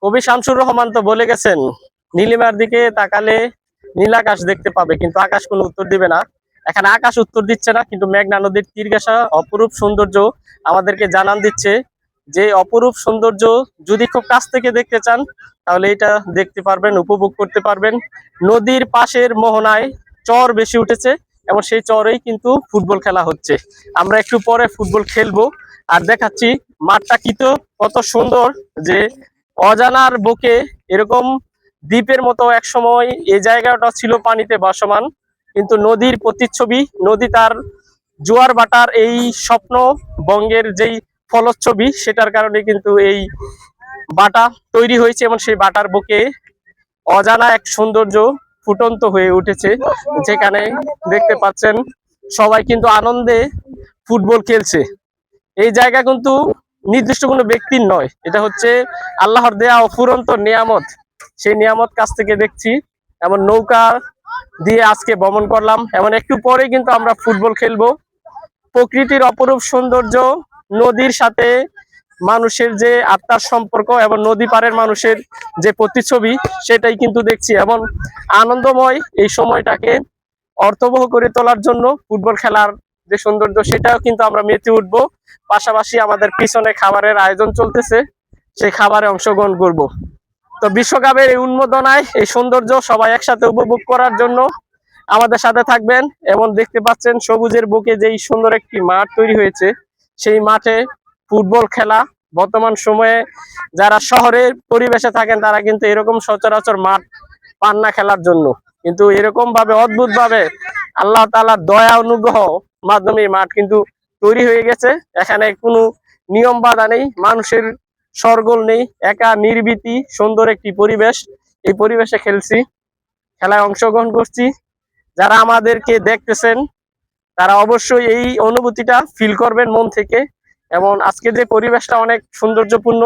কবি শামসুর রহমান তো বলে গেছেন, নীলিমার দিকে তাকালে নীল আকাশ দেখতে পাবে, কিন্তু আকাশ কোনো উত্তর দিবে না। এখানে আকাশ উত্তর দিচ্ছে না, কিন্তু মেঘনা নদীর তীর ঘেঁষা অপরূপ সৌন্দর্য আমাদেরকে জানান দিচ্ছে যে অপরূপ সৌন্দর্য যদি খুব কাছ থেকে দেখতে চান তাহলে এটা দেখতে পারবেন, উপভোগ করতে পারবেন। নদীর পাশের মোহনায় চর বেশি উঠেছে এবং সেই চরেই কিন্তু ফুটবল খেলা হচ্ছে। আমরা একটু পরে ফুটবল খেলবো আর দেখাচ্ছি মাঠটা কি তো কত সুন্দর, যে অজানার বুকে এরকম দ্বীপের মতো এক সময় এই জায়গাটা ছিল পানিতে ভাসমান, কিন্তু নদীর প্রতিচ্ছবি, নদী তার জোয়ার ভাটার এই স্বপ্ন বঙ্গের যেই ফলচ্ছবি, সেটার কারণে কিন্তু এই বাটা তৈরি হয়েছে এবং সেই বাটার বুকে অজানা এক সৌন্দর্য ফুটন্ত হয়ে উঠেছে, যেখানে দেখতে পাচ্ছেন সবাই কিন্তু আনন্দে ফুটবল খেলছে। এই জায়গা কিন্তু নির্দিষ্ট কোনো ব্যক্তির নয়, এটা হচ্ছে আল্লাহর দেয়া অফুরন্ত নিয়ামত। সেই নিয়ামত কাছ থেকে দেখছি, এমন নৌকা দিয়ে আজকে ভ্রমণ করলাম, এমন একটু পরে কিন্তু আমরা ফুটবল খেলবো। প্রকৃতির অপরূপ সৌন্দর্য, নদীর সাথে মানুষের যে আত্মার সম্পর্ক এবং নদী পাড়ের মানুষের যে প্রতিচ্ছবি, সেটাই কিন্তু দেখছি। এমন আনন্দময় এই সময়টাকে অর্থবহ করে তোলার জন্য ফুটবল খেলার যে সৌন্দর্য, সেটাও কিন্তু আমরা মেতে উঠবো। পাশাপাশি আমাদের পিছনে খাবারের আয়োজন চলতেছে, সেই খাবারে অংশগ্রহণ করব। তো বিশ্বকাপের এই উন্মোদনায় এই সৌন্দর্য সবাই একসাথে উপভোগ করার জন্য আমাদের সাথে থাকবেন। এবং দেখতে পাচ্ছেন সবুজের বুকে যেই সুন্দর একটি মাঠ তৈরি হয়েছে, সেই মাঠে ফুটবল খেলা বর্তমান সময়ে যারা শহরের পরিবেশে থাকেন তারা কিন্তু এরকম সচরাচর মাঠ পান না খেলার জন্য, কিন্তু এরকম ভাবে অদ্ভুত ভাবে আল্লাহ তাআলার দয়া অনুগ্রহ মাধ্যমে এই মাঠ কিন্তু তৈরি হয়ে গেছে। এখানে কোনো নিয়ম বাধা নেই, মানুষের শোরগোল নেই, একা নির্ভীতি সুন্দর একটি পরিবেশ। এই পরিবেশে খেলছি, খেলায় অংশগ্রহণ করছি। যারা আমাদেরকে দেখতেছেন তারা অবশ্যই এই অনুভূতিটা ফিল করবেন মন থেকে। এবং আজকে যে পরিবেশটা অনেক সৌন্দর্যপূর্ণ,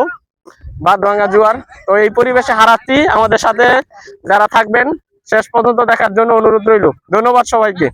বাদভাঙ্গা জোয়ার, তো এই পরিবেশে হারাচ্ছি। আমাদের সাথে যারা থাকবেন শেষ পর্যন্ত দেখার জন্য অনুরোধ রইল। ধন্যবাদ সবাইকে।